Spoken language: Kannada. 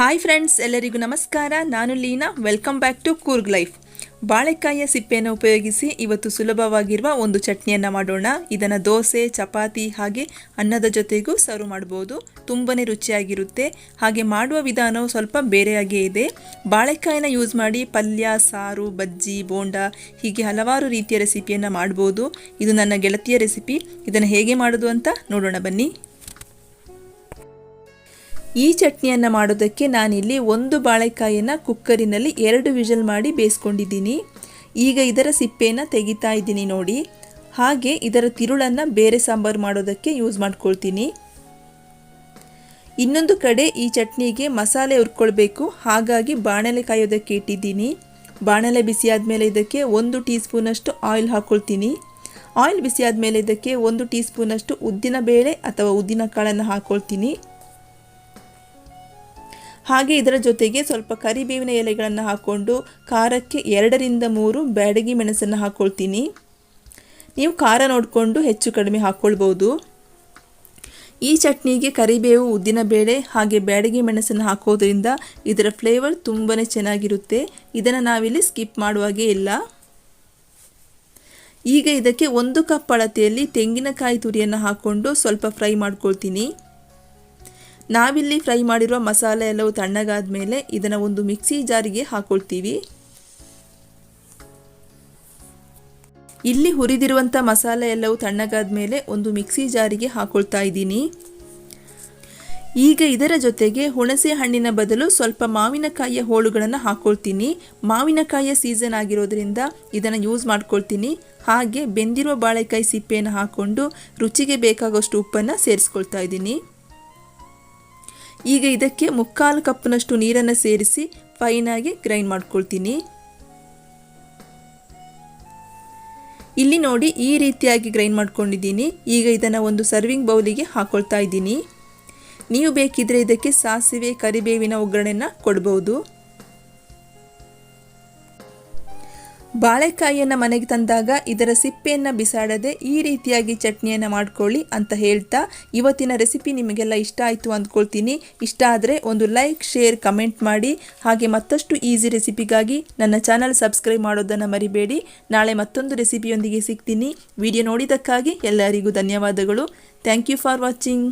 ಹಾಯ್ ಫ್ರೆಂಡ್ಸ್, ಎಲ್ಲರಿಗೂ ನಮಸ್ಕಾರ. ನಾನು Leena. Welcome back to Coorg life. ಬಾಳೆಕಾಯಿಯ ಸಿಪ್ಪೆಯನ್ನು ಉಪಯೋಗಿಸಿ ಇವತ್ತು ಸುಲಭವಾಗಿರುವ ಒಂದು ಚಟ್ನಿಯನ್ನು ಮಾಡೋಣ. ಇದನ್ನು ದೋಸೆ, ಚಪಾತಿ ಹಾಗೆ ಅನ್ನದ ಜೊತೆಗೂ ಸರ್ವ್ ಮಾಡ್ಬೋದು. ತುಂಬಾ ರುಚಿಯಾಗಿರುತ್ತೆ. ಹಾಗೆ ಮಾಡುವ ವಿಧಾನವು ಸ್ವಲ್ಪ ಬೇರೆಯಾಗೇ ಇದೆ. ಬಾಳೆಕಾಯಿನ ಯೂಸ್ ಮಾಡಿ ಪಲ್ಯ, ಸಾರು, ಬಜ್ಜಿ, ಬೋಂಡ ಹೀಗೆ ಹಲವಾರು ರೀತಿಯ ರೆಸಿಪಿಯನ್ನು ಮಾಡ್ಬೋದು. ಇದು ನನ್ನ ಗೆಳತಿಯ ರೆಸಿಪಿ. ಇದನ್ನು ಹೇಗೆ ಮಾಡೋದು ಅಂತ ನೋಡೋಣ ಬನ್ನಿ. ಈ ಚಟ್ನಿಯನ್ನು ಮಾಡೋದಕ್ಕೆ ನಾನಿಲ್ಲಿ ಒಂದು ಬಾಳೆಕಾಯಿಯನ್ನು ಕುಕ್ಕರಿನಲ್ಲಿ 2 ವಿಷಲ್ ಮಾಡಿ ಬೇಯಿಸ್ಕೊಂಡಿದ್ದೀನಿ. ಈಗ ಇದರ ಸಿಪ್ಪೆಯನ್ನು ತೆಗಿತಾ ಇದ್ದೀನಿ ನೋಡಿ. ಹಾಗೆ ಇದರ ತಿರುಳನ್ನು ಬೇರೆ ಸಾಂಬಾರು ಮಾಡೋದಕ್ಕೆ ಯೂಸ್ ಮಾಡ್ಕೊಳ್ತೀನಿ. ಇನ್ನೊಂದು ಕಡೆ ಈ ಚಟ್ನಿಗೆ ಮಸಾಲೆ ಹುರ್ಕೊಳ್ಬೇಕು. ಹಾಗಾಗಿ ಬಾಣಲೆ ಕಾಯೋದಕ್ಕೆ ಇಟ್ಟಿದ್ದೀನಿ. ಬಾಣಲೆ ಬಿಸಿ ಆದಮೇಲೆ ಇದಕ್ಕೆ 1 ಟೀ ಸ್ಪೂನಷ್ಟು ಆಯಿಲ್ ಹಾಕ್ಕೊಳ್ತೀನಿ. ಆಯಿಲ್ ಬಿಸಿ ಆದಮೇಲೆ ಇದಕ್ಕೆ 1 ಟೀ ಸ್ಪೂನಷ್ಟು ಉದ್ದಿನ ಬೇಳೆ ಅಥವಾ ಉದ್ದಿನ ಕಾಳನ್ನು ಹಾಕ್ಕೊಳ್ತೀನಿ. ಹಾಗೆ ಇದರ ಜೊತೆಗೆ ಸ್ವಲ್ಪ ಕರಿಬೇವಿನ ಎಲೆಗಳನ್ನು ಹಾಕ್ಕೊಂಡು ಖಾರಕ್ಕೆ 2 ರಿಂದ 3 ಬ್ಯಾಡಗಿ ಮೆಣಸನ್ನು ಹಾಕ್ಕೊಳ್ತೀನಿ. ನೀವು ಖಾರ ನೋಡಿಕೊಂಡು ಹೆಚ್ಚು ಕಡಿಮೆ ಹಾಕ್ಕೊಳ್ಬೋದು. ಈ ಚಟ್ನಿಗೆ ಕರಿಬೇವು, ಉದ್ದಿನ ಬೇಳೆ ಹಾಗೆ ಬ್ಯಾಡಗಿ ಮೆಣಸನ್ನು ಹಾಕೋದ್ರಿಂದ ಇದರ ಫ್ಲೇವರ್ ತುಂಬಾ ಚೆನ್ನಾಗಿರುತ್ತೆ. ಇದನ್ನು ನಾವಿಲ್ಲಿ ಸ್ಕಿಪ್ ಮಾಡುವಾಗೇ ಇಲ್ಲ. ಈಗ ಇದಕ್ಕೆ 1 ಕಪ್ ಅಳತೆಯಲ್ಲಿ ತೆಂಗಿನಕಾಯಿ ತುರಿಯನ್ನು ಹಾಕ್ಕೊಂಡು ಸ್ವಲ್ಪ ಫ್ರೈ ಮಾಡ್ಕೊಳ್ತೀನಿ. ನಾವಿಲ್ಲಿ ಫ್ರೈ ಮಾಡಿರುವ ಮಸಾಲೆ ಎಲ್ಲವೂ ತಣ್ಣಗಾದ ಮೇಲೆ ಇದನ್ನು ಒಂದು ಮಿಕ್ಸಿ ಜಾರಿಗೆ ಹಾಕ್ಕೊಳ್ತೀವಿ. ಇಲ್ಲಿ ಹುರಿದಿರುವಂಥ ಮಸಾಲೆ ಎಲ್ಲವೂ ತಣ್ಣಗಾದ ಮೇಲೆ ಒಂದು ಮಿಕ್ಸಿ ಜಾರಿಗೆ ಹಾಕ್ಕೊಳ್ತಾ ಇದ್ದೀನಿ. ಈಗ ಇದರ ಜೊತೆಗೆ ಹುಣಸೆ ಹಣ್ಣಿನ ಬದಲು ಸ್ವಲ್ಪ ಮಾವಿನಕಾಯಿಯ ಹೋಳುಗಳನ್ನು ಹಾಕ್ಕೊಳ್ತೀನಿ. ಮಾವಿನಕಾಯಿಯ ಸೀಸನ್ ಆಗಿರೋದ್ರಿಂದ ಇದನ್ನು ಯೂಸ್ ಮಾಡ್ಕೊಳ್ತೀನಿ. ಹಾಗೆ ಬೆಂದಿರುವ ಬಾಳೆಕಾಯಿ ಸಿಪ್ಪೆಯನ್ನು ಹಾಕ್ಕೊಂಡು ರುಚಿಗೆ ಬೇಕಾಗುವಷ್ಟು ಉಪ್ಪನ್ನು ಸೇರಿಸ್ಕೊಳ್ತಾ ಇದ್ದೀನಿ. ಈಗ ಇದಕ್ಕೆ 3/4 ಕಪ್ನಷ್ಟು ನೀರನ್ನು ಸೇರಿಸಿ ಫೈನಾಗಿ ಗ್ರೈಂಡ್ ಮಾಡ್ಕೊಳ್ತೀನಿ. ಇಲ್ಲಿ ನೋಡಿ, ಈ ರೀತಿಯಾಗಿ ಗ್ರೈಂಡ್ ಮಾಡ್ಕೊಂಡಿದ್ದೀನಿ. ಈಗ ಇದನ್ನು ಒಂದು ಸರ್ವಿಂಗ್ ಬೌಲಿಗೆ ಹಾಕ್ಕೊಳ್ತಾ ಇದ್ದೀನಿ. ನೀವು ಬೇಕಿದ್ರೆ ಇದಕ್ಕೆ ಸಾಸಿವೆ, ಕರಿಬೇವಿನ ಒಗ್ಗರಣೆಯನ್ನು ಕೊಡ್ಬೋದು. ಬಾಳೆಕಾಯಿಯನ್ನು ಮನೆಗೆ ತಂದಾಗ ಇದರ ಸಿಪ್ಪೆಯನ್ನು ಬಿಸಾಡದೆ ಈ ರೀತಿಯಾಗಿ ಚಟ್ನಿಯನ್ನು ಮಾಡ್ಕೊಳ್ಳಿ ಅಂತ ಹೇಳ್ತಾ ಇವತ್ತಿನ ರೆಸಿಪಿ ನಿಮಗೆಲ್ಲ ಇಷ್ಟ ಆಯಿತು ಅಂದ್ಕೊಳ್ತೀನಿ. ಇಷ್ಟ ಆದರೆ ಒಂದು ಲೈಕ್, ಶೇರ್, ಕಮೆಂಟ್ ಮಾಡಿ. ಹಾಗೆ ಮತ್ತಷ್ಟು ಈಸಿ ರೆಸಿಪಿಗಾಗಿ ನನ್ನ ಚಾನಲ್ ಸಬ್ಸ್ಕ್ರೈಬ್ ಮಾಡೋದನ್ನು ಮರಿಬೇಡಿ. ನಾಳೆ ಮತ್ತೊಂದು ರೆಸಿಪಿಯೊಂದಿಗೆ ಸಿಗ್ತೀನಿ. ವಿಡಿಯೋ ನೋಡಿದ್ದಕ್ಕಾಗಿ ಎಲ್ಲರಿಗೂ ಧನ್ಯವಾದಗಳು. Thank you for watching.